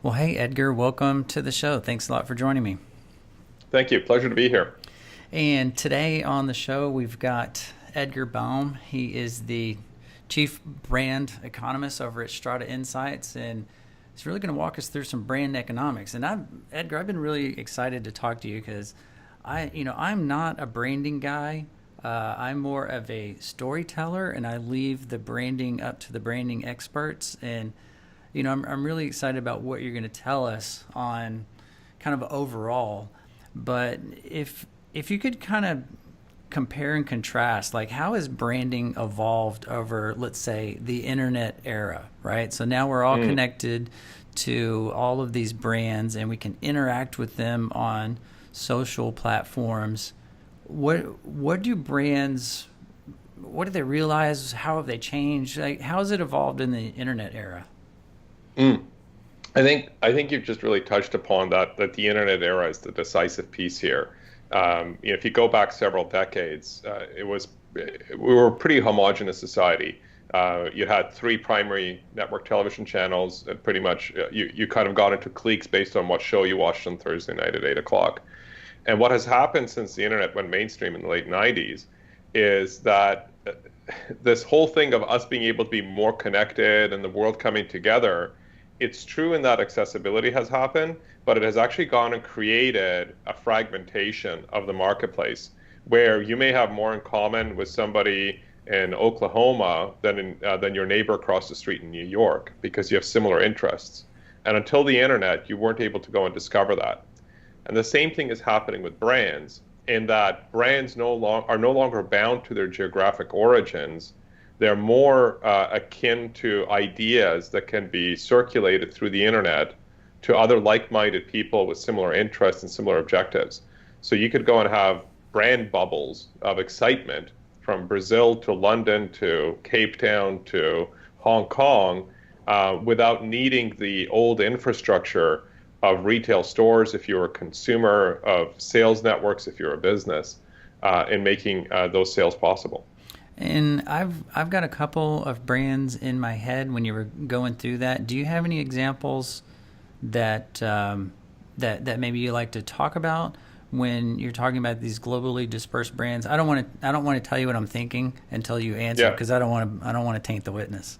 Well, hey, Edgar, welcome to the show. Thanks a lot for joining me. Thank you. Pleasure to be here. And today on the show, we've got Edgar Baum. He is the Chief Brand Economist over at Strata Insights, and he's really going to walk us through some brand economics. And Edgar, I've been really excited to talk to you because I'm not a branding guy. I'm more of a storyteller, and I leave the branding up to the branding experts. And I'm really excited about what you're going to tell us on kind of overall. But if you could kind of compare and contrast, like how has branding evolved over, let's say, the internet era, right? So now we're all Mm. connected to all of these brands and we can interact with them on social platforms. What do brands, what do they realize? How have they changed? Like, how has it evolved in the internet era? Mm. I think you've just really touched upon that the internet era is the decisive piece here. If you go back several decades, we were a pretty homogenous society. You had three primary network television channels, and pretty much you kind of got into cliques based on what show you watched on Thursday night at 8 o'clock. And what has happened since the internet went mainstream in the late 90s is that this whole thing of us being able to be more connected and the world coming together, it's true in that accessibility has happened, but it has actually gone and created a fragmentation of the marketplace where you may have more in common with somebody in Oklahoma than your neighbor across the street in New York because you have similar interests. And until the internet, you weren't able to go and discover that. And the same thing is happening with brands in that brands are no longer bound to their geographic origins. They're more akin to ideas that can be circulated through the internet to other like-minded people with similar interests and similar objectives. So you could go and have brand bubbles of excitement from Brazil to London to Cape Town to Hong Kong without needing the old infrastructure of retail stores if you're a consumer, of sales networks if you're a business, in making those sales possible. And I've got a couple of brands in my head when you were going through that. Do you have any examples that that maybe you like to talk about when you're talking about these globally dispersed brands? I don't want to tell you what I'm thinking until you answer Yeah. because I don't want to taint the witness.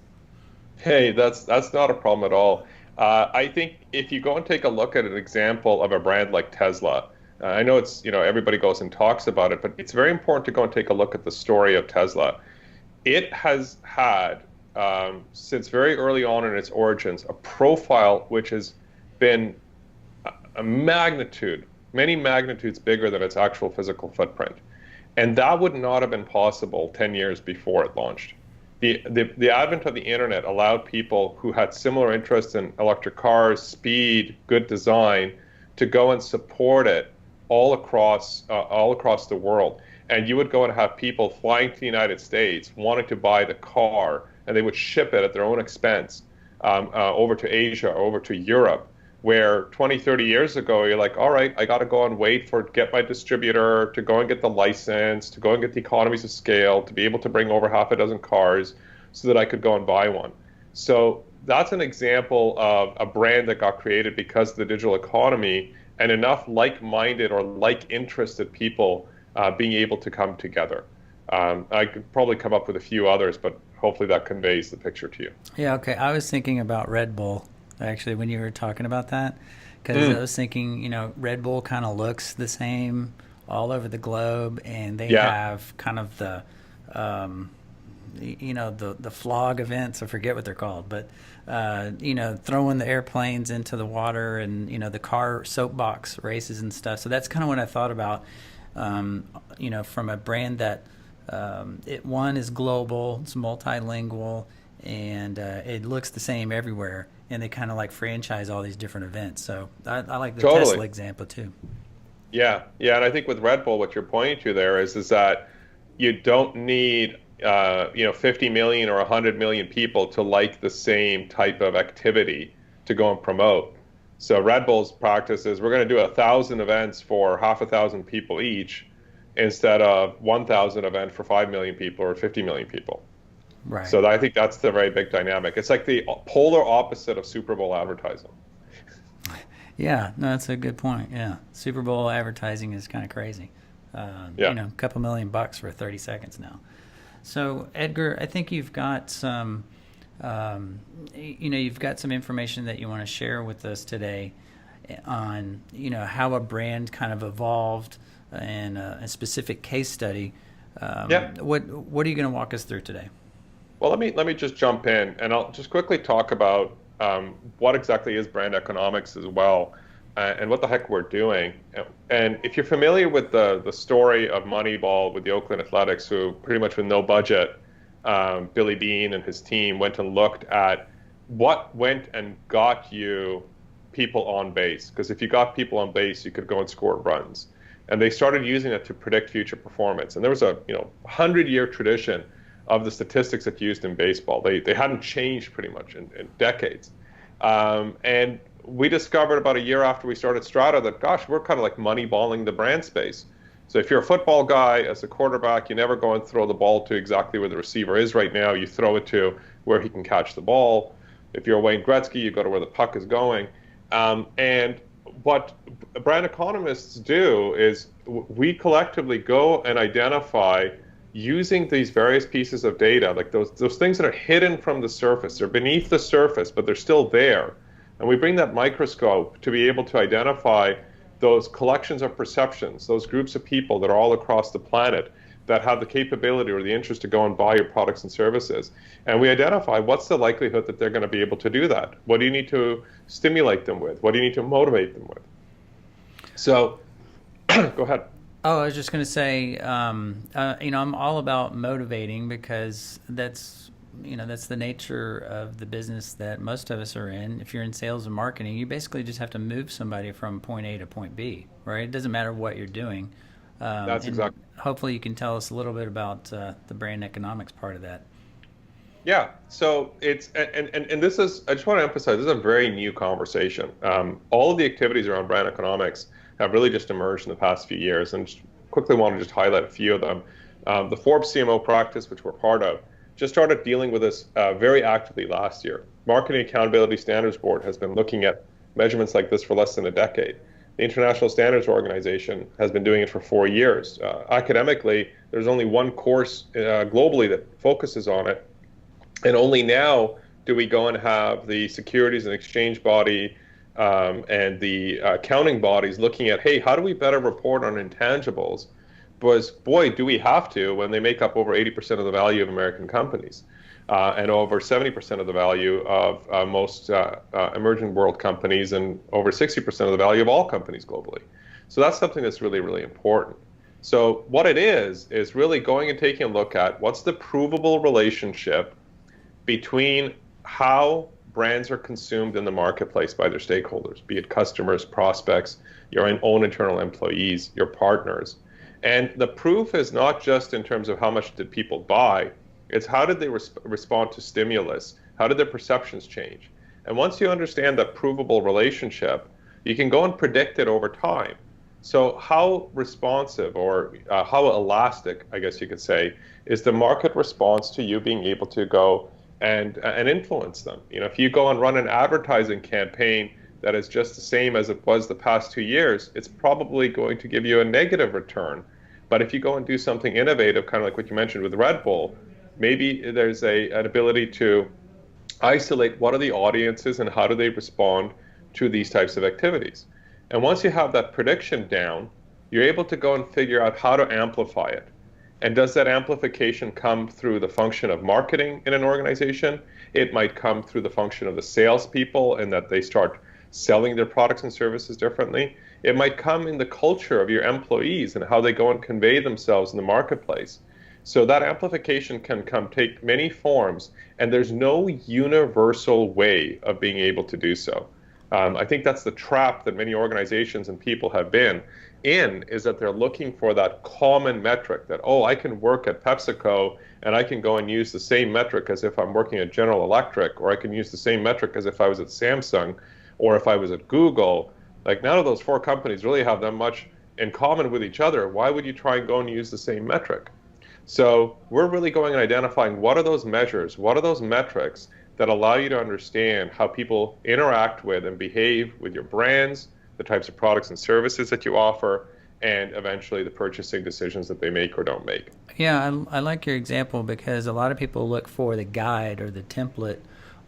Hey, that's not a problem at all. I think if you go and take a look at an example of a brand like Tesla, I know everybody goes and talks about it, but it's very important to go and take a look at the story of Tesla. It has had, since very early on in its origins, a profile which has been a magnitude, many magnitudes bigger than its actual physical footprint. And that would not have been possible 10 years before it launched. The advent of the internet allowed people who had similar interests in electric cars, speed, good design, to go and support it all across the world. And you would go and have people flying to the United States wanting to buy the car, and they would ship it at their own expense over to Asia or over to Europe, where 20, 30 years ago, you're like, all right, I got to go and wait for get my distributor to go and get the license, to go and get the economies of scale, to be able to bring over half a dozen cars so that I could go and buy one. So that's an example of a brand that got created because of the digital economy and enough like-minded or like-interested people being able to come together. I could probably come up with a few others, but hopefully that conveys the picture to you. Yeah, okay. I was thinking about Red Bull actually when you were talking about that because I Mm. was thinking, Red Bull kind of looks the same all over the globe, and they Yeah, have kind of um, the flog events. I forget what they're called, but throwing the airplanes into the water and the car soapbox races and stuff. So that's kind of what I thought about. From a brand that it one is global, it's multilingual, and it looks the same everywhere. And they kind of like franchise all these different events. So I like the totally. Tesla example too. Yeah, yeah, and I think with Red Bull, what you're pointing to there is that you don't need 50 million or 100 million people to like the same type of activity to go and promote. So Red Bull's practice is we're going to do 1,000 events for half a thousand people each, instead of 1,000 event for 5 million people or 50 million people. Right. So I think that's the very big dynamic. It's like the polar opposite of Super Bowl advertising. Yeah, no, that's a good point. Yeah, Super Bowl advertising is kind of crazy. Yeah. A couple $1 million for 30 seconds now. So, Edgar, I think you've got some, you've got some information that you want to share with us today on, how a brand kind of evolved and a specific case study. Yeah. What are you going to walk us through today? Well, let me just jump in, and I'll just quickly talk about what exactly is brand economics as well, and what the heck we're doing. And if you're familiar with the story of Moneyball with the Oakland Athletics, who pretty much with no budget, Billy Beane and his team went and looked at what went and got you people on base. Because if you got people on base, you could go and score runs. And they started using it to predict future performance. And there was a 100-year tradition of the statistics that's used in baseball. They hadn't changed pretty much in decades. And we discovered about a year after we started Strata that, gosh, we're kind of like moneyballing the brand space. So if you're a football guy, as a quarterback, you never go and throw the ball to exactly where the receiver is right now. You throw it to where he can catch the ball. If you're Wayne Gretzky, you go to where the puck is going. And what brand economists do is we collectively go and identify, using these various pieces of data, like those things that are hidden from the surface. They're beneath the surface, but they're still there. And we bring that microscope to be able to identify those collections of perceptions, those groups of people that are all across the planet that have the capability or the interest to go and buy your products and services. And we identify what's the likelihood that they're going to be able to do that. What do you need to stimulate them with? What do you need to motivate them with? So, go ahead. Oh, I was just going to say, I'm all about motivating because that's the nature of the business that most of us are in. If you're in sales and marketing, you basically just have to move somebody from point A to point B, right? It doesn't matter what you're doing. That's exactly. Hopefully you can tell us a little bit about the brand economics part of that. Yeah. So it's, and this is, I just want to emphasize, this is a very new conversation. All of the activities around brand economics have really just emerged in the past few years, and just quickly want to just highlight a few of them. The Forbes CMO practice, which we're part of, just started dealing with this very actively last year. Marketing Accountability Standards Board has been looking at measurements like this for less than a decade. The International Standards Organization has been doing it for 4 years. Academically, there's only one course globally that focuses on it, and only now do we go and have the Securities and Exchange Body and the accounting bodies looking at, hey, how do we better report on intangibles? Because, boy, do we have to when they make up over 80% of the value of American companies and over 70% of the value of most emerging world companies and over 60% of the value of all companies globally. So that's something that's really, really important. So what it is really going and taking a look at what's the provable relationship between how brands are consumed in the marketplace by their stakeholders, be it customers, prospects, your own internal employees, your partners. And the proof is not just in terms of how much did people buy, it's how did they respond to stimulus? How did their perceptions change? And once you understand that provable relationship, you can go and predict it over time. So how responsive or how elastic, I guess you could say, is the market response to you being able to go and influence them? If you go and run an advertising campaign that is just the same as it was the past 2 years, it's probably going to give you a negative return. But if you go and do something innovative, kind of like what you mentioned with Red Bull, maybe there's an ability to isolate what are the audiences and how do they respond to these types of activities. And once you have that prediction down, you're able to go and figure out how to amplify it. And does that amplification come through the function of marketing in an organization? It might come through the function of the salespeople in that they start selling their products and services differently. It might come in the culture of your employees and how they go and convey themselves in the marketplace. So that amplification can take many forms, and there's no universal way of being able to do so. I think that's the trap that many organizations and people have been in, is that they're looking for that common metric that, oh, I can work at PepsiCo and I can go and use the same metric as if I'm working at General Electric, or I can use the same metric as if I was at Samsung, or if I was at Google. Like, none of those 4 companies really have that much in common with each other. Why would you try and go and use the same metric? So we're really going and identifying what are those measures, what are those metrics that allow you to understand how people interact with and behave with your brands, the types of products and services that you offer, and eventually the purchasing decisions that they make or don't make. Yeah, I like your example because a lot of people look for the guide or the template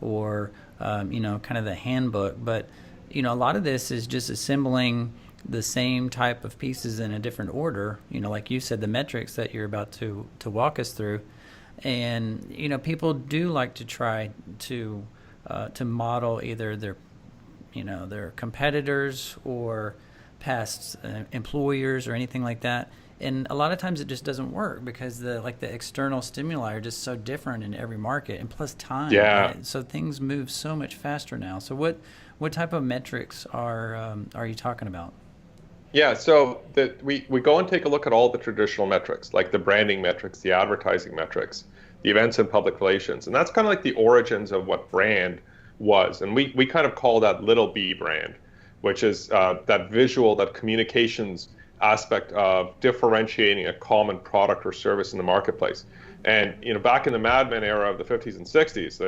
or, kind of the handbook. But, a lot of this is just assembling the same type of pieces in a different order, like you said, the metrics that you're about to walk us through. And, people do like to try to model either their competitors or past employers or anything like that. And a lot of times it just doesn't work because the external stimuli are just so different in every market, and plus time. Yeah. Right? So things move so much faster now. So what type of metrics are you talking about? Yeah, so we go and take a look at all the traditional metrics, like the branding metrics, the advertising metrics, the events and public relations. And that's kind of like the origins of what brand was. And we kind of call that little b brand, which is that visual, that communications aspect of differentiating a common product or service in the marketplace. And, back in the Mad Men era of the 50s and 60s,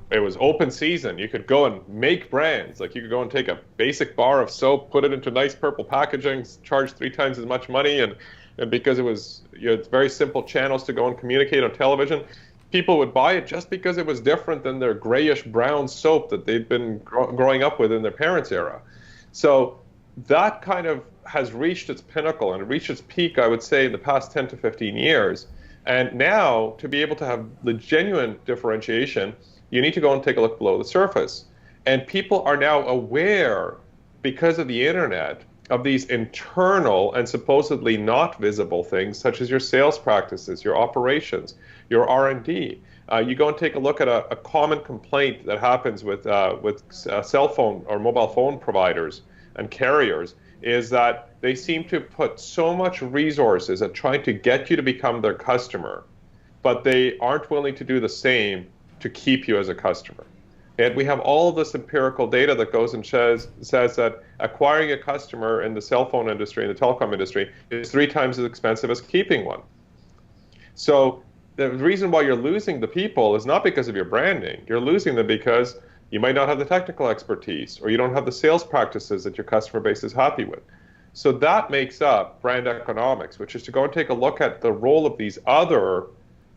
it was open season. You could go and make brands. Like you could go and take a basic bar of soap, put it into nice purple packaging, charge 3 times as much money, and because it was it's very simple channels to go and communicate on television, people would buy it just because it was different than their grayish brown soap that they'd been growing up with in their parents' era. So that kind of has reached its pinnacle and reached its peak, I would say, in the past 10 to 15 years. And now, to be able to have the genuine differentiation, you need to go and take a look below the surface. And people are now aware, because of the internet, of these internal and supposedly not visible things, such as your sales practices, your operations, your R&D. You go and take a look at a common complaint that happens with cell phone or mobile phone providers and carriers, is that they seem to put so much resources at trying to get you to become their customer, but they aren't willing to do the same to keep you as a customer. And we have all of this empirical data that goes and says that acquiring a customer in the cell phone industry, in the telecom industry, is 3 times as expensive as keeping one. So the reason why you're losing the people is not because of your branding. You're losing them because you might not have the technical expertise, or you don't have the sales practices that your customer base is happy with. So that makes up brand economics, which is to go and take a look at the role of these other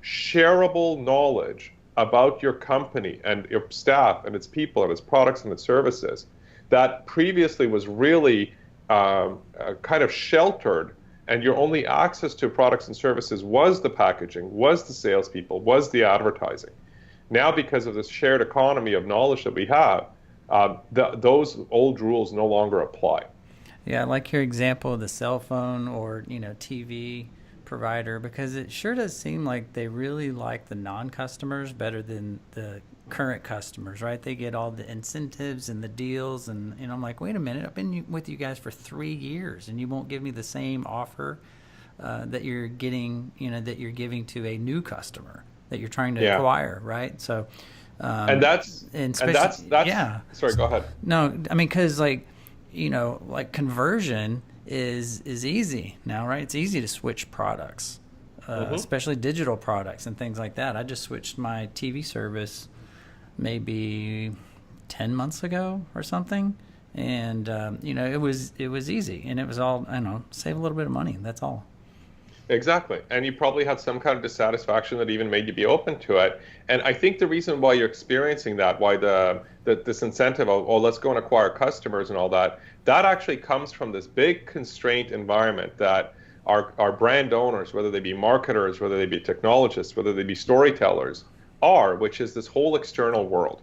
shareable knowledge about your company and your staff and its people and its products and its services that previously was really kind of sheltered, and your only access to products and services was the packaging, was the salespeople, was the advertising. Now, because of this shared economy of knowledge that we have, those old rules no longer apply. Yeah, I like your example of the cell phone or TV provider, because it sure does seem like they really like the non-customers better than the current customers, right? They get all the incentives and the deals, and I'm like, wait a minute, I've been with you guys for 3 years, and you won't give me the same offer that you're getting, that you're giving to a new customer that you're trying to acquire, right? So, and that's yeah. Sorry, go ahead. No, I mean, because like conversion is easy now, right? It's easy to switch products, especially digital products and things like that. I just switched my TV service maybe 10 months ago or something, and it was easy, and it was all, save a little bit of money. That's all. Exactly. And you probably had some kind of dissatisfaction that even made you be open to it. And I think the reason why you're experiencing that, why this incentive of, oh, let's go and acquire customers and all that, that actually comes from this big constraint environment that our brand owners, whether they be marketers, whether they be technologists, whether they be storytellers, are, which is this whole external world.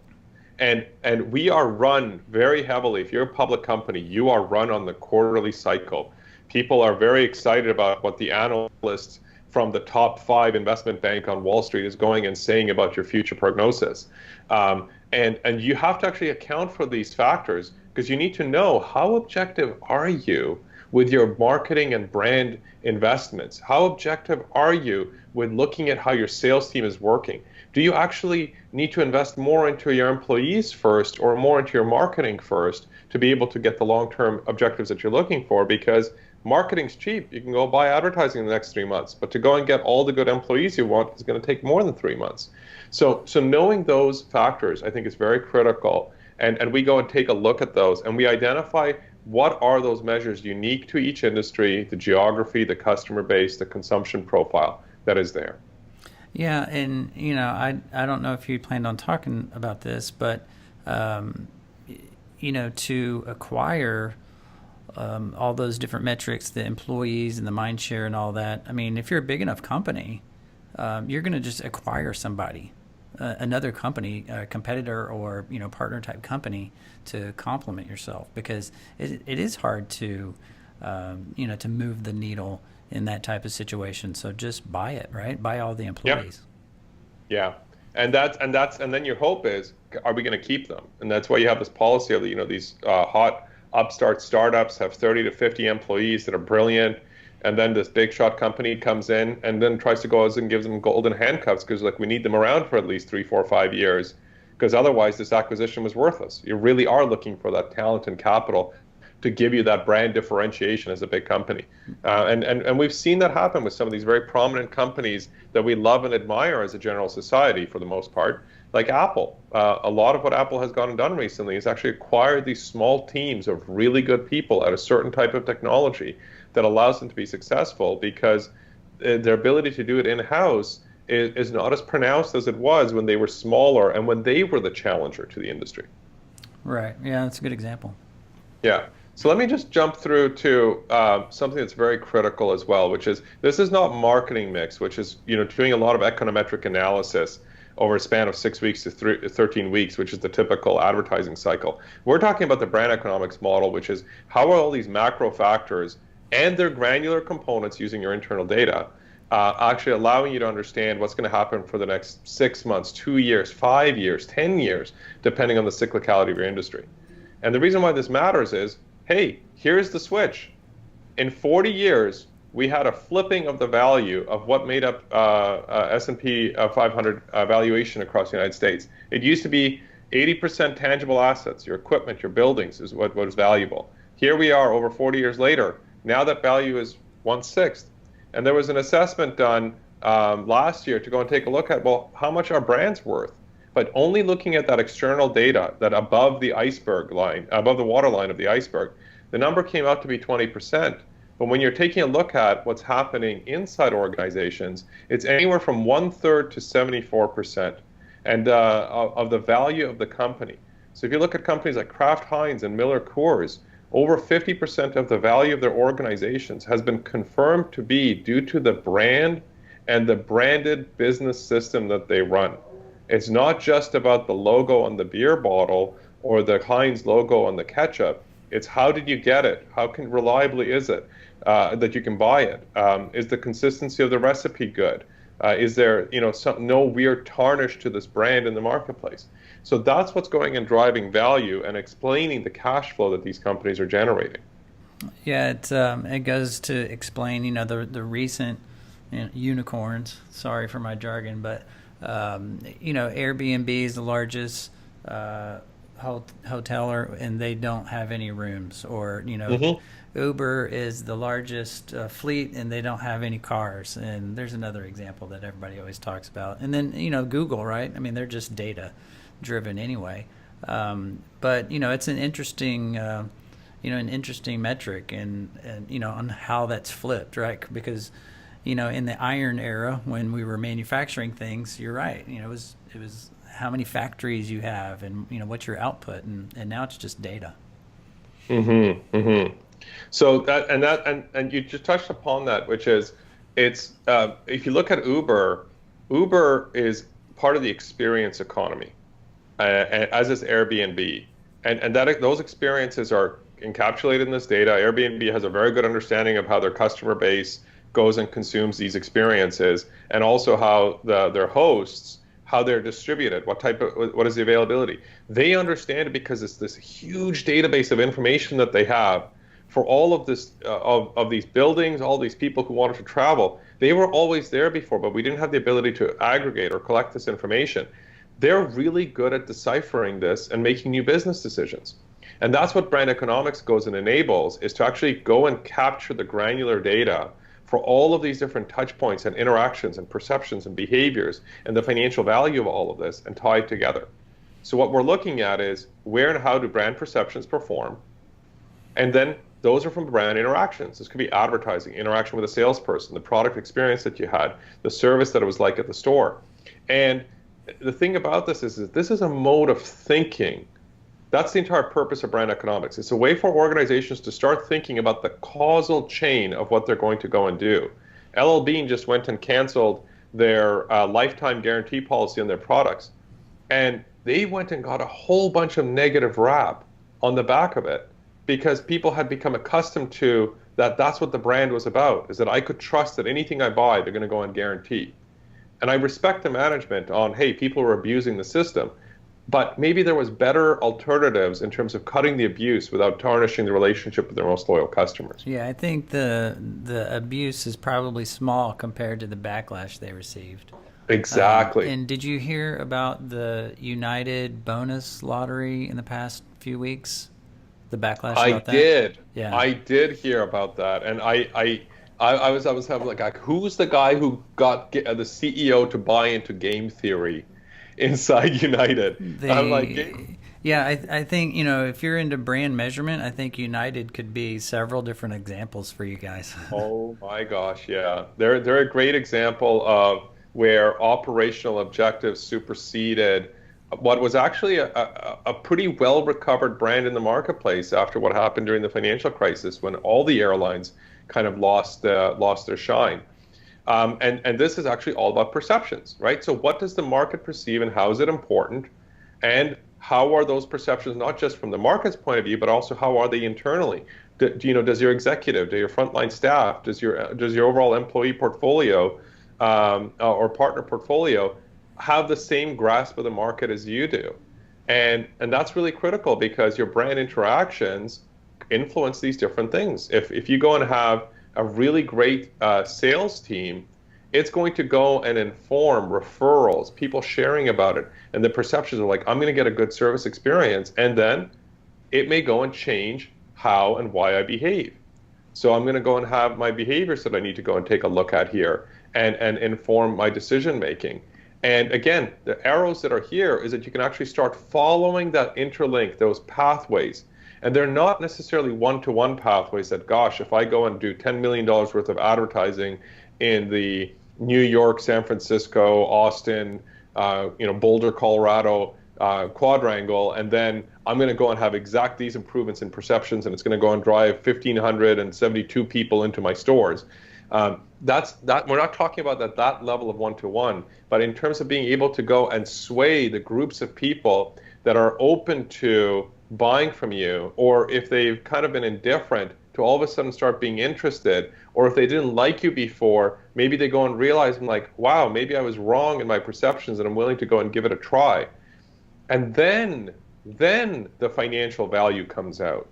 And we are run very heavily. If you're a public company, you are run on the quarterly cycle. People are very excited about what the analyst from the top 5 investment bank on Wall Street is going and saying about your future prognosis. And you have to actually account for these factors, because you need to know, how objective are you with your marketing and brand investments? How objective are you with looking at how your sales team is working? Do you actually need to invest more into your employees first, or more into your marketing first, to be able to get the long-term objectives that you're looking for? Because Marketing's cheap. You can go buy advertising in the next 3 months. But to go and get all the good employees you want is going to take more than 3 months. So knowing those factors, I think, is very critical. And we go and take a look at those, and we identify what are those measures unique to each industry, the geography, the customer base, the consumption profile that is there. Yeah, and I don't know if you planned on talking about this, but to acquire all those different metrics, the employees and the mind share and all that. I mean, if you're a big enough company, you're going to just acquire somebody, another company, a competitor or partner type company to complement yourself, because it is hard to to move the needle in that type of situation. So just buy it, right? Buy all the employees. Yeah. And then your hope is, are we going to keep them? And that's why you have this policy of these hot upstart startups have 30 to 50 employees that are brilliant, and then this big shot company comes in and then tries to go out and gives them golden handcuffs because we need them around for at least 3, 4, 5 years, because otherwise this acquisition was worthless. You really are looking for that talent and capital to give you that brand differentiation as a big company. And we've seen that happen with some of these very prominent companies that we love and admire as a general society for the most part, like Apple. A lot of what Apple has gone and done recently is actually acquired these small teams of really good people at a certain type of technology that allows them to be successful, because their ability to do it in-house is not as pronounced as it was when they were smaller and when they were the challenger to the industry. Right. Yeah, that's a good example. Yeah. So let me just jump through to something that's very critical as well, which is, this is not marketing mix, which is doing a lot of econometric analysis over a span of 6 weeks to 13 weeks, which is the typical advertising cycle. We're talking about the brand economics model, which is how are all these macro factors and their granular components using your internal data actually allowing you to understand what's going to happen for the next 6 months, 2 years, 5 years, 10 years, depending on the cyclicality of your industry. And the reason why this matters is, hey, here's the switch. In 40 years, we had a flipping of the value of what made up S&P 500 valuation across the United States. It used to be 80% tangible assets, your equipment, your buildings is what was valuable. Here we are over 40 years later. Now that value is 1/6. And there was an assessment done last year to go and take a look at, well, how much are brands worth? But only looking at that external data, that above the iceberg line, above the waterline of the iceberg, the number came out to be 20%. But when you're taking a look at what's happening inside organizations, it's anywhere from 1/3 to 74%, and of the value of the company. So if you look at companies like Kraft Heinz and Miller Coors, over 50% of the value of their organizations has been confirmed to be due to the brand and the branded business system that they run. It's not just about the logo on the beer bottle or the Heinz logo on the ketchup. It's how did you get it? How reliably is it that you can buy it? Is the consistency of the recipe good? Is there no weird tarnish to this brand in the marketplace? So that's what's going and driving value and explaining the cash flow that these companies are generating. Yeah, it goes to explain the recent unicorns. Sorry for my jargon, but Airbnb is the largest hoteler, and they don't have any rooms. Or Uber is the largest fleet, and they don't have any cars. And there's another example that everybody always talks about. And then Google, right? I mean, they're just data driven anyway. But it's an interesting metric, and on how that's flipped, right? Because in the iron era, when we were manufacturing things, you're right. It was how many factories you have, and what's your output, and now it's just data. So and you just touched upon that, which is, it's if you look at Uber is part of the experience economy, as is Airbnb, and those experiences are encapsulated in this data. Airbnb has a very good understanding of how their customer base goes and consumes these experiences, and also how their hosts, how they're distributed, what is the availability. They understand it because it's this huge database of information that they have for all of this of these buildings, all these people who wanted to travel. They were always there before, but we didn't have the ability to aggregate or collect this information. They're really good at deciphering this and making new business decisions. And that's what brand economics goes and enables, is to actually go and capture the granular data for all of these different touch points and interactions and perceptions and behaviors and the financial value of all of this and tie it together. So what we're looking at is where and how do brand perceptions perform? And then those are from brand interactions. This could be advertising, interaction with a salesperson, the product experience that you had, the service that it was like at the store. And the thing about this is this is a mode of thinking. That's the entire purpose of brand economics. It's a way for organizations to start thinking about the causal chain of what they're going to go and do. LL Bean just went and canceled their lifetime guarantee policy on their products. And they went and got a whole bunch of negative rap on the back of it because people had become accustomed to that. That's what the brand was about, is that I could trust that anything I buy, they're going to go and guarantee. And I respect the management on, hey, people are abusing the system. But maybe there was better alternatives in terms of cutting the abuse without tarnishing the relationship with their most loyal customers. Yeah, I think the abuse is probably small compared to the backlash they received. Exactly. And did you hear about the United bonus lottery in the past few weeks? The backlash about that? I did. Yeah. I did hear about that. And I was having like, who's the guy who got the CEO to buy into game theory inside United? I'm like, yeah, I think, if you're into brand measurement, I think United could be several different examples for you guys. oh my gosh, yeah. They're a great example of where operational objectives superseded what was actually a pretty well-recovered brand in the marketplace after what happened during the financial crisis when all the airlines kind of lost their shine. And this is actually all about perceptions, right? So what does the market perceive and how is it important? And how are those perceptions, not just from the market's point of view, but also how are they internally? Does your executive, do your frontline staff, does your overall employee portfolio or partner portfolio have the same grasp of the market as you do? And that's really critical because your brand interactions influence these different things. If you go and have a really great sales team, it's going to go and inform referrals, people sharing about it, and the perceptions are like, I'm going to get a good service experience, and then it may go and change how and why I behave. So I'm going to go and have my behaviors that I need to go and take a look at here and inform my decision making. And again, the arrows that are here is that you can actually start following that interlink, those pathways. And they're not necessarily one-to-one pathways that, gosh, if I go and do $10 million worth of advertising in the New York, San Francisco, Austin, Boulder, Colorado quadrangle, and then I'm going to go and have exact these improvements in perceptions, and it's going to go and drive 1,572 people into my stores. That's we're not talking about that level of one-to-one, but in terms of being able to go and sway the groups of people that are open to buying from you, or if they've kind of been indifferent, to all of a sudden start being interested, or if they didn't like you before, maybe they go and realize, I'm like, wow, maybe I was wrong in my perceptions and I'm willing to go and give it a try. And then the financial value comes out.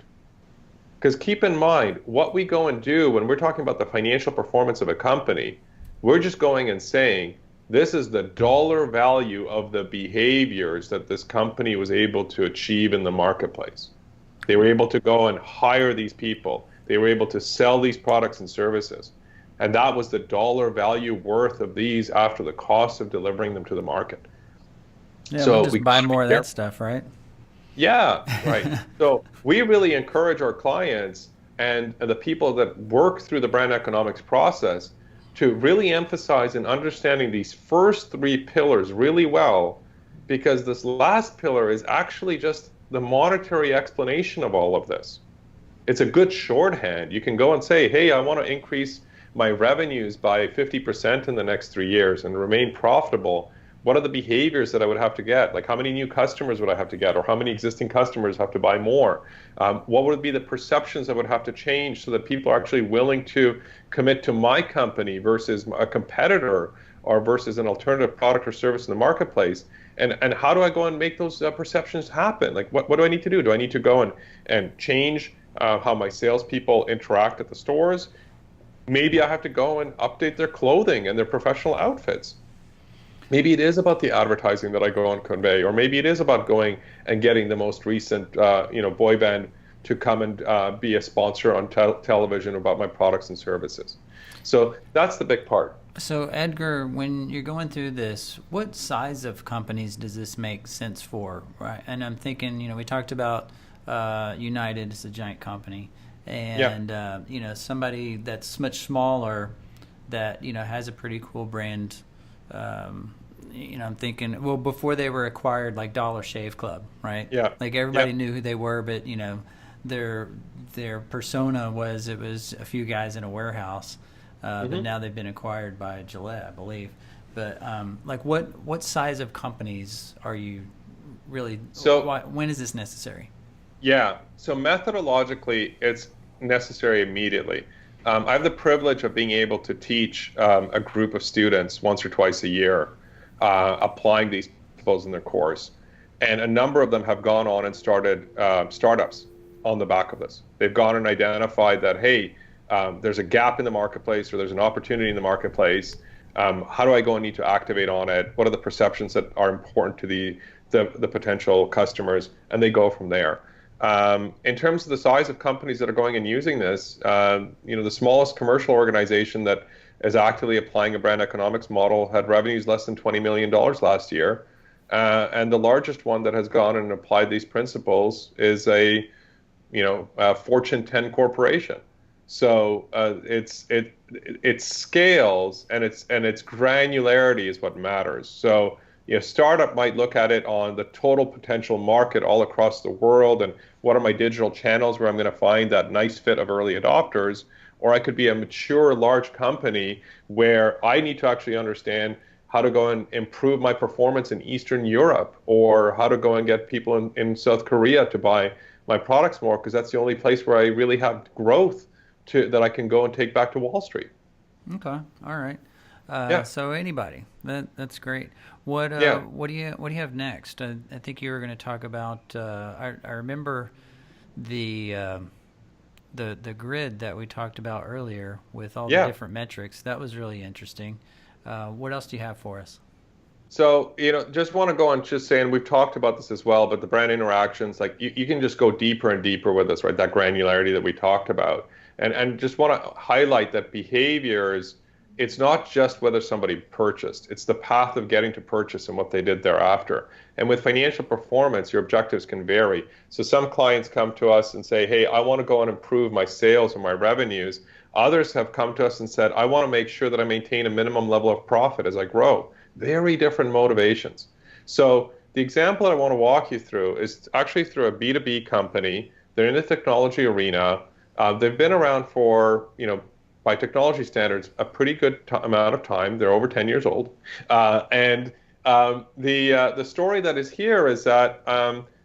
Because keep in mind, what we go and do when we're talking about the financial performance of a company, we're just going and saying, this is the dollar value of the behaviors that this company was able to achieve in the marketplace. They were able to go and hire these people. They were able to sell these products and services. And that was the dollar value worth of these after the cost of delivering them to the market. Yeah, so we'll just buy more of that stuff, right? Yeah, right. So we really encourage our clients and the people that work through the brand economics process to really emphasize in understanding these first three pillars really well, because this last pillar is actually just the monetary explanation of all of this. It's a good shorthand. You can go and say, hey, I want to increase my revenues by 50% in the next 3 years and remain profitable. What are the behaviors that I would have to get? Like, how many new customers would I have to get? Or how many existing customers have to buy more? What would be the perceptions that would have to change so that people are actually willing to commit to my company versus a competitor or versus an alternative product or service in the marketplace? And how do I go and make those perceptions happen? Like, what do I need to do? Do I need to go and change how my salespeople interact at the stores? Maybe I have to go and update their clothing and their professional outfits. Maybe it is about the advertising that I go and convey, or maybe it is about going and getting the most recent, boy band to come and be a sponsor on television about my products and services. So that's the big part. So, Edgar, when you're going through this, what size of companies does this make sense for? Right. And I'm thinking, we talked about United is a giant company, Yeah. and, somebody that's much smaller that, has a pretty cool brand. I'm thinking, well, before they were acquired, like Dollar Shave Club, right? Yeah. Like everybody Yep. knew who they were, but, their persona was it was a few guys in a warehouse. But Hmm. now they've been acquired by Gillette, I believe. But like, what size of companies are you really? So When is this necessary? yeah, so methodologically, it's necessary immediately. I have the privilege of being able to teach a group of students once or twice a year, applying these principles in their course. And a number of them have gone on and started startups on the back of this. They've gone and identified that, hey, there's a gap in the marketplace or there's an opportunity in the marketplace. How do I go and need to activate on it? What are the perceptions that are important to the potential customers? And they go from there. In terms of the size of companies that are going and using this, the smallest commercial organization that is actively applying a brand economics model had revenues less than $20 million last year. And the largest one that has gone and applied these principles is a Fortune 10 corporation. So it scales and its granularity is what matters. So startup might look at it on the total potential market all across the world and what are my digital channels where I'm going to find that nice fit of early adopters. Or I could be a mature large company where I need to actually understand how to go and improve my performance in Eastern Europe or how to go and get people in South Korea to buy my products more because that's the only place where I really have growth that I can go and take back to Wall Street. Okay, all right. Yeah, So anybody, that's great. yeah, What do you have next? I think you were going to talk about. I remember the the grid that we talked about earlier with all the yeah. different metrics. That was really interesting. What else do you have for us? So, just want to go on just saying we've talked about this as well, but the brand interactions, like you can just go deeper and deeper with this, right? That granularity that we talked about. And just want to highlight that behaviors, it's not just whether somebody purchased, it's the path of getting to purchase and what they did thereafter. And with financial performance, your objectives can vary. So some clients come to us and say, hey, I want to go and improve my sales or my revenues. Others have come to us and said, I want to make sure that I maintain a minimum level of profit as I grow. Very different motivations. So the example I want to walk you through is actually through a B2B company. They're in the technology arena. They've been around for, by technology standards, a pretty good amount of time. They're over 10 years old. And the story that is here is that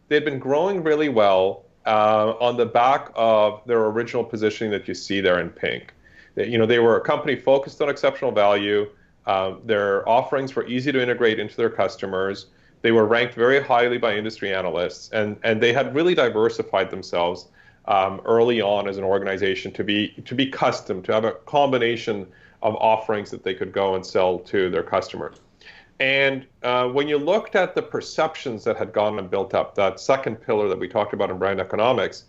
they've been growing really well on the back of their original positioning that you see there in pink. They were a company focused on exceptional value. Their offerings were easy to integrate into their customers. They were ranked very highly by industry analysts, and they had really diversified themselves early on as an organization to be custom, to have a combination of offerings that they could go and sell to their customers. And when you looked at the perceptions that had gone and built up, that second pillar that we talked about in brand economics,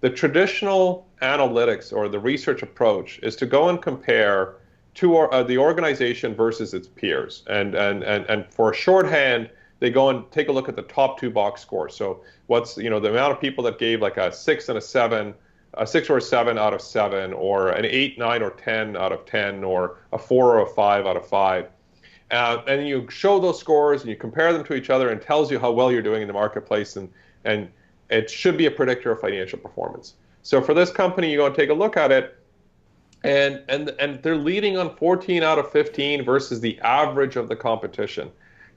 the traditional analytics or the research approach is to go and compare the organization versus its peers. And for shorthand, they go and take a look at the top two box scores. So what's the amount of people that gave like a 6 and a 7, a 6 or a 7 out of 7, or an 8, 9, or 10 out of 10, or a 4 or a 5 out of 5. And you show those scores and you compare them to each other and tells you how well you're doing in the marketplace, and it should be a predictor of financial performance. So for this company, you go and take a look at it, and they're leading on 14 out of 15 versus the average of the competition.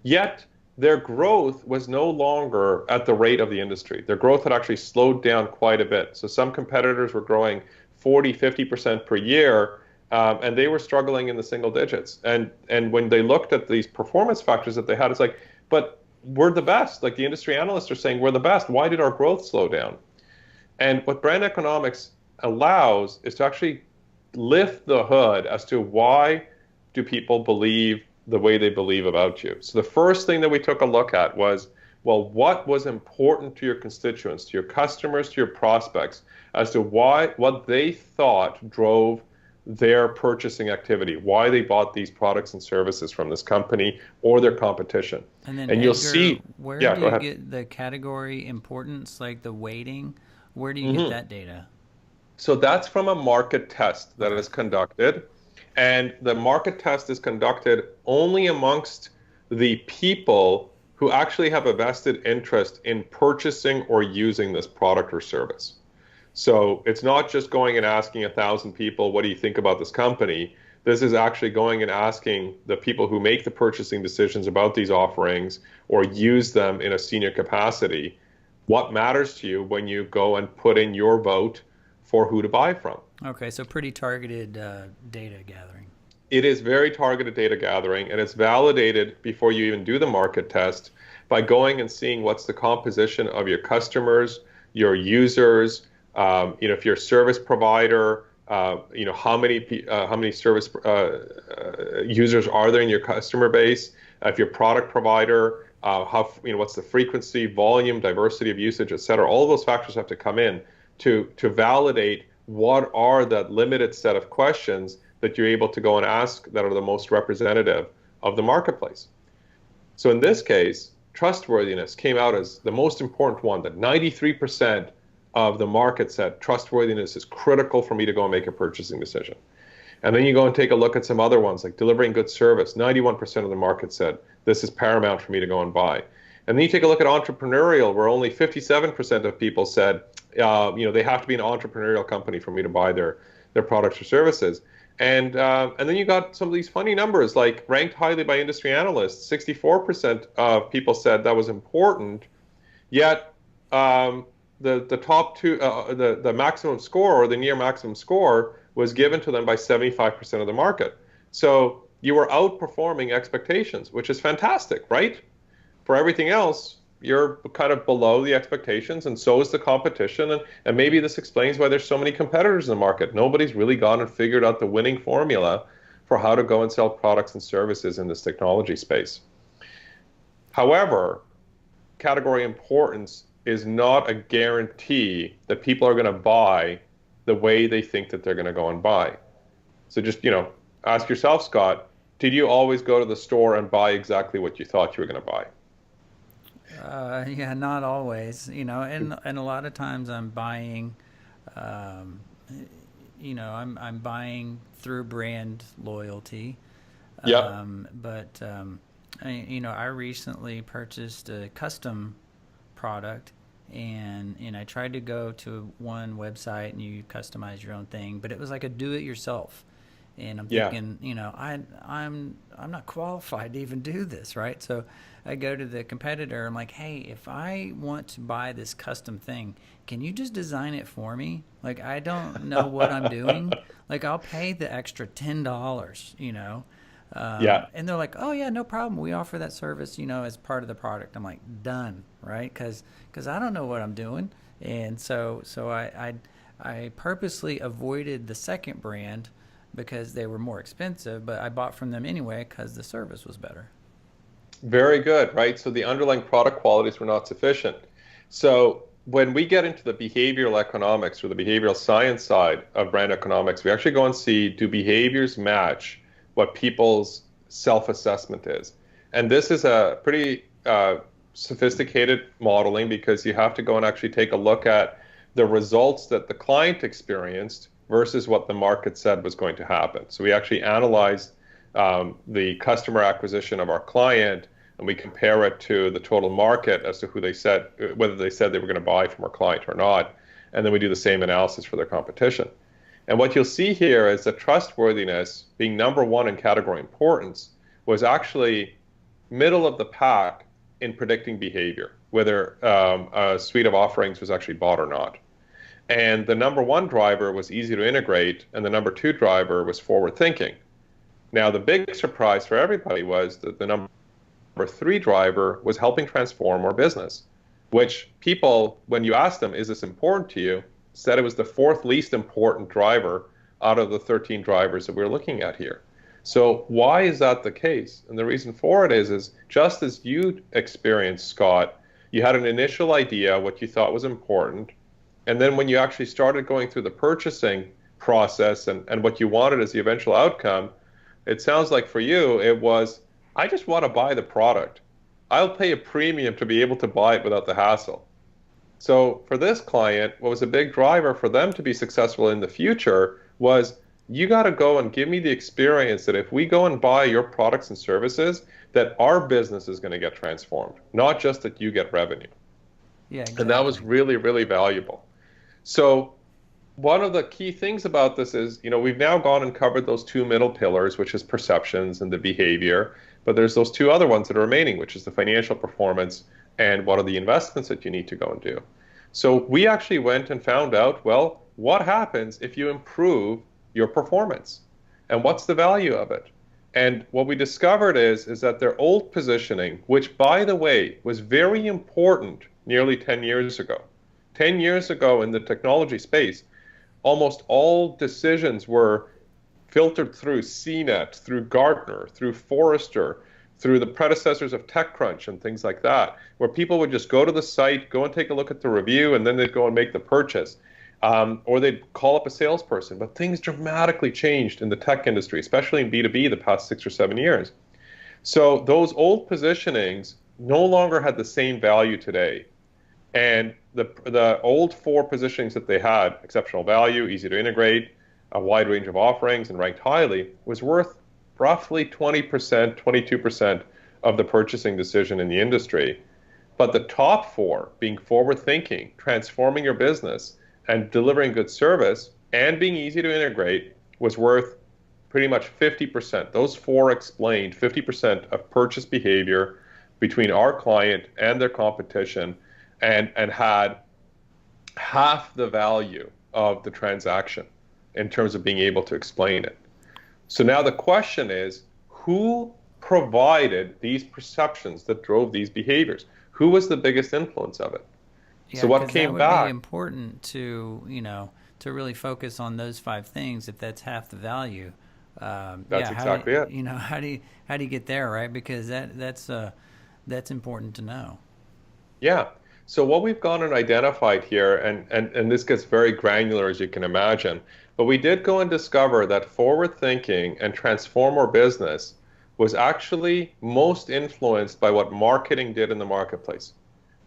Yet their growth was no longer at the rate of the industry. Their growth had actually slowed down quite a bit. So some competitors were growing 40, 50% per year, and they were struggling in the single digits. And when they looked at these performance factors that they had, it's like, but we're the best. Like the industry analysts are saying, we're the best. Why did our growth slow down? And what brand economics allows is to actually lift the hood as to why do people believe the way they believe about you. So the first thing that we took a look at was, well, what was important to your constituents, to your customers, to your prospects, as to what they thought drove their purchasing activity, why they bought these products and services from this company or their competition. And then And you'll Edgar, see, where yeah, do go you ahead. get the category importance, like the weighting? Where do you get hmm that data? So that's from a market test that Okay. is conducted. And the market test is conducted only amongst the people who actually have a vested interest in purchasing or using this product or service. So it's not just going and asking 1,000 people, what do you think about this company? This is actually going and asking the people who make the purchasing decisions about these offerings or use them in a senior capacity, what matters to you when you go and put in your vote for who to buy from. Okay, so pretty targeted data gathering. It is very targeted data gathering, and it's validated before you even do the market test by going and seeing what's the composition of your customers, your users, if you're a service provider, how many service users are there in your customer base? If you're a product provider, what's the frequency, volume, diversity of usage, et cetera. All of those factors have to come in to validate what are that limited set of questions that you're able to go and ask that are the most representative of the marketplace. So in this case, trustworthiness came out as the most important one, that 93% of the market said trustworthiness is critical for me to go and make a purchasing decision. And then you go and take a look at some other ones like delivering good service. 91% of the market said this is paramount for me to go and buy. And then you take a look at entrepreneurial, where only 57% of people said, they have to be an entrepreneurial company for me to buy their products or services. And then you got some of these funny numbers, like ranked highly by industry analysts. 64% of people said that was important, yet the top two, the maximum score or the near maximum score was given to them by 75% of the market. So you were outperforming expectations, which is fantastic, right? For everything else, you're kind of below the expectations, and so is the competition. And maybe this explains why there's so many competitors in the market. Nobody's really gone and figured out the winning formula for how to go and sell products and services in this technology space. However, category importance is not a guarantee that people are going to buy the way they think that they're going to go and buy. So just, ask yourself, Scott, did you always go to the store and buy exactly what you thought you were going to buy? Yeah, not always, and a lot of times I'm buying, um, I'm buying through brand loyalty. Yep. But I recently purchased a custom product, and I tried to go to one website and you customize your own thing, but it was like a do-it-yourself. And I'm Yeah. thinking, I'm not qualified to even do this, right? So I go to the competitor. I'm like, hey, if I want to buy this custom thing, can you just design it for me? Like, I don't know what I'm doing. Like, I'll pay the extra $10. Yeah. And they're like, oh yeah, no problem. We offer that service, as part of the product. I'm like, done, right? Because I don't know what I'm doing, and so I purposely avoided the second brand because they were more expensive, but I bought from them anyway because the service was better. Very good, right? So the underlying product qualities were not sufficient. So when we get into the behavioral economics or the behavioral science side of brand economics, we actually go and see, do behaviors match what people's self-assessment is? And this is a pretty sophisticated modeling, because you have to go and actually take a look at the results that the client experienced versus what the market said was going to happen. So we actually analyzed the customer acquisition of our client, and we compare it to the total market as to who they said, whether they said they were going to buy from our client or not. And then we do the same analysis for their competition. And what you'll see here is that trustworthiness, being number one in category importance, was actually middle of the pack in predicting behavior, whether a suite of offerings was actually bought or not. And the number one driver was easy to integrate, and the number two driver was forward thinking. Now, the big surprise for everybody was that the number three driver was helping transform our business, which people, when you asked them, is this important to you, said it was the fourth least important driver out of the 13 drivers that we're looking at here. So why is that the case? And the reason for it is just as you experienced, Scott, you had an initial idea what you thought was important, and then when you actually started going through the purchasing process and what you wanted as the eventual outcome, it sounds like for you it was, I just want to buy the product. I'll pay a premium to be able to buy it without the hassle. So for this client, what was a big driver for them to be successful in the future was, you got to go and give me the experience that if we go and buy your products and services, that our business is going to get transformed, not just that you get revenue. Yeah, And that was exactly. really, really valuable. So one of the key things about this is, we've now gone and covered those two middle pillars, which is perceptions and the behavior. But there's those two other ones that are remaining, which is the financial performance and what are the investments that you need to go and do. So we actually went and found out, well, what happens if you improve your performance? And what's the value of it? And what we discovered is that their old positioning, which by the way was very important nearly 10 years ago. 10 years ago in the technology space, almost all decisions were filtered through CNET, through Gartner, through Forrester, through the predecessors of TechCrunch and things like that, where people would just go to the site, go and take a look at the review, and then they'd go and make the purchase. Or they'd call up a salesperson. But things dramatically changed in the tech industry, especially in B2B the past 6 or 7 years. So those old positionings no longer had the same value today. And the old four positionings that they had, exceptional value, easy to integrate, a wide range of offerings, and ranked highly, was worth roughly 20%, 22% of the purchasing decision in the industry. But the top four, being forward thinking, transforming your business, and delivering good service, and being easy to integrate, was worth pretty much 50%. Those four explained 50% of purchase behavior between our client and their competition, and had half the value of the transaction in terms of being able to explain it. So now the question is, who provided these perceptions that drove these behaviors? Who was the biggest influence of it? Yeah, So what because that came would be back? important to, to really focus on those five things. If that's half the value, That's yeah, how do exactly it. how do you get there, right? Because that's important to know. Yeah. So what we've gone and identified here, and this gets very granular as you can imagine, but we did go and discover that forward thinking and transform our business was actually most influenced by what marketing did in the marketplace.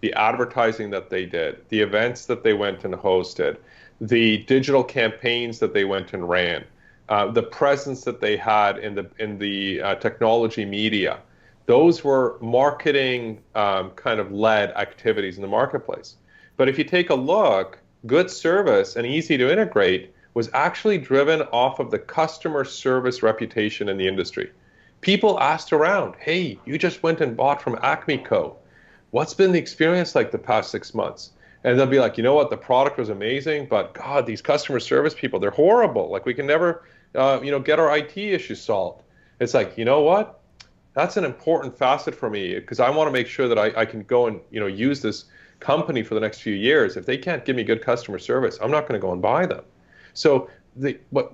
The advertising that they did, the events that they went and hosted, the digital campaigns that they went and ran, the presence that they had in the technology media. Those were marketing kind of led activities in the marketplace. But if you take a look, good service and easy to integrate was actually driven off of the customer service reputation in the industry. People asked around, hey, you just went and bought from Acme Co. What's been the experience like the past 6 months? And they'll be like, you know what, the product was amazing, but God, these customer service people, they're horrible. Like we can never, get our IT issues solved. It's like, you know what? That's an important facet for me because I want to make sure that I can go and use this company for the next few years. If they can't give me good customer service, I'm not going to go and buy them. So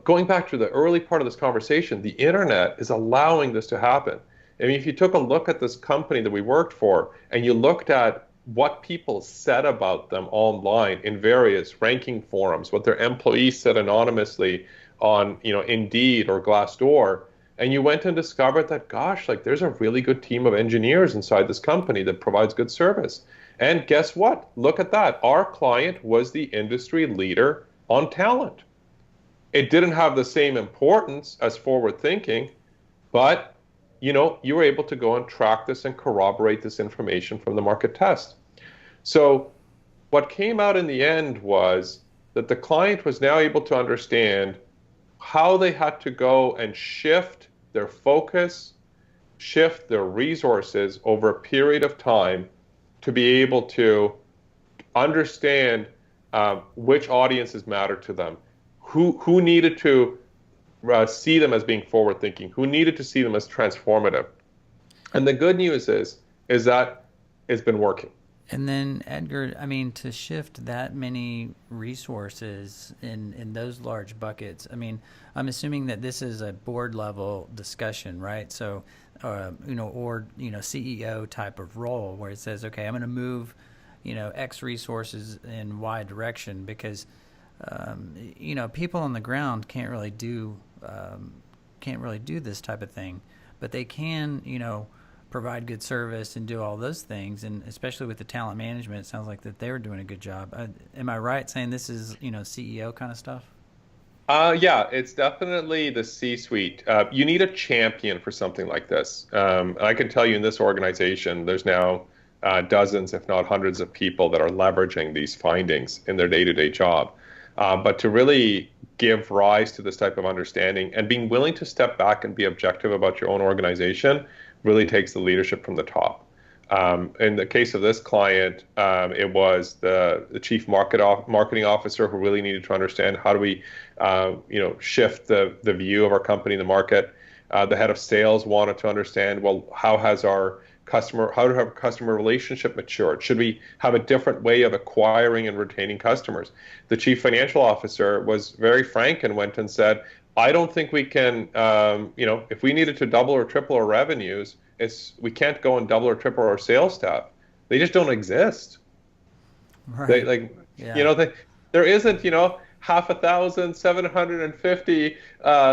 going back to the early part of this conversation, the internet is allowing this to happen. I mean, if you took a look at this company that we worked for and you looked at what people said about them online in various ranking forums, what their employees said anonymously on, Indeed or Glassdoor, and you went and discovered that, gosh, like there's a really good team of engineers inside this company that provides good service. And guess what? Look at that. Our client was the industry leader on talent. It didn't have the same importance as forward thinking, but you were able to go and track this and corroborate this information from the market test. So what came out in the end was that the client was now able to understand how they had to go and shift their focus, shift their resources over a period of time to be able to understand which audiences matter to them, who needed to see them as being forward thinking, who needed to see them as transformative. And the good news is that it's been working. And then Edgar, I mean, to shift that many resources in those large buckets, I mean, I'm assuming that this is a board level discussion, right? So, or CEO type of role where it says, okay, I'm going to move, X resources in Y direction because, people on the ground can't really do this type of thing, but they can, provide good service and do all those things. And especially with the talent management, it sounds like that they're doing a good job. Am I right saying this is, CEO kind of stuff? Yeah, it's definitely the C-suite. You need a champion for something like this. I can tell you in this organization, there's now dozens, if not hundreds of people that are leveraging these findings in their day-to-day job. But to really give rise to this type of understanding and being willing to step back and be objective about your own organization really takes the leadership from the top. In the case of this client, it was the chief marketing officer who really needed to understand how do we, shift the view of our company in the market. The head of sales wanted to understand, well, how to have customer relationship matured? Should we have a different way of acquiring and retaining customers? The chief financial officer was very frank and went and said, I don't think we can, if we needed to double or triple our revenues, we can't go and double or triple our sales staff. They just don't exist. Right. There isn't, 750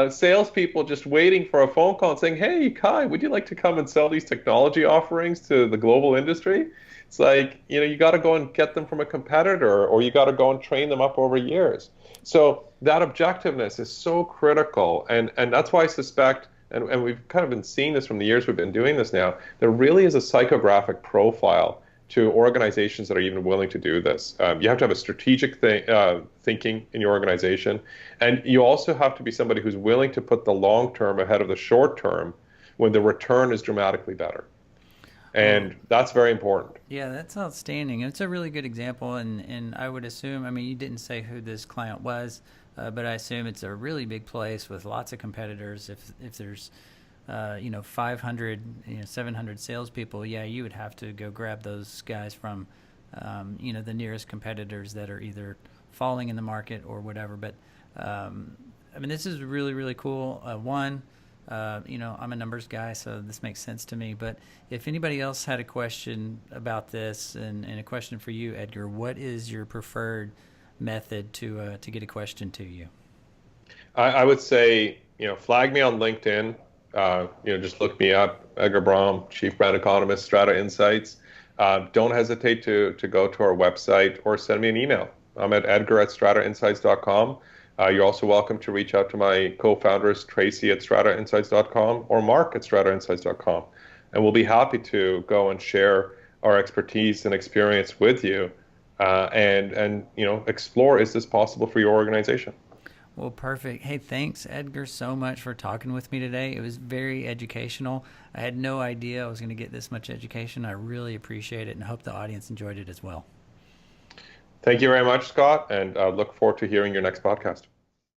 salespeople just waiting for a phone call and saying, hey, Kai, would you like to come and sell these technology offerings to the global industry? It's like, you got to go and get them from a competitor, or you got to go and train them up over years. So that objectiveness is so critical. And that's why I suspect, and we've kind of been seeing this from the years we've been doing this now, there really is a psychographic profile to organizations that are even willing to do this. You have to have a strategic thinking in your organization. And you also have to be somebody who's willing to put the long term ahead of the short term when the return is dramatically better. And that's very important. Yeah, that's outstanding. It's a really good example. And I would assume, I mean, you didn't say who this client was, but I assume it's a really big place with lots of competitors. If there's 500, 700 salespeople, yeah, you would have to go grab those guys from, the nearest competitors that are either falling in the market or whatever. But, this is really, really cool. I'm a numbers guy, so this makes sense to me. But if anybody else had a question about this and a question for you, Edgar, what is your preferred method to get a question to you? I would say, flag me on LinkedIn. Just look me up, Edgar Baum, Chief Brand Economist, Strata Insights. Don't hesitate to go to our website or send me an email. I'm at edgar@stratainsights.com. You're also welcome to reach out to my co-founders, Tracy at stratainsights.com or Mark at stratainsights.com. And we'll be happy to go and share our expertise and experience with you and explore, is this possible for your organization? Well, perfect. Hey, thanks, Edgar, so much for talking with me today. It was very educational. I had no idea I was going to get this much education. I really appreciate it and hope the audience enjoyed it as well. Thank you very much, Scott, and look forward to hearing your next podcast.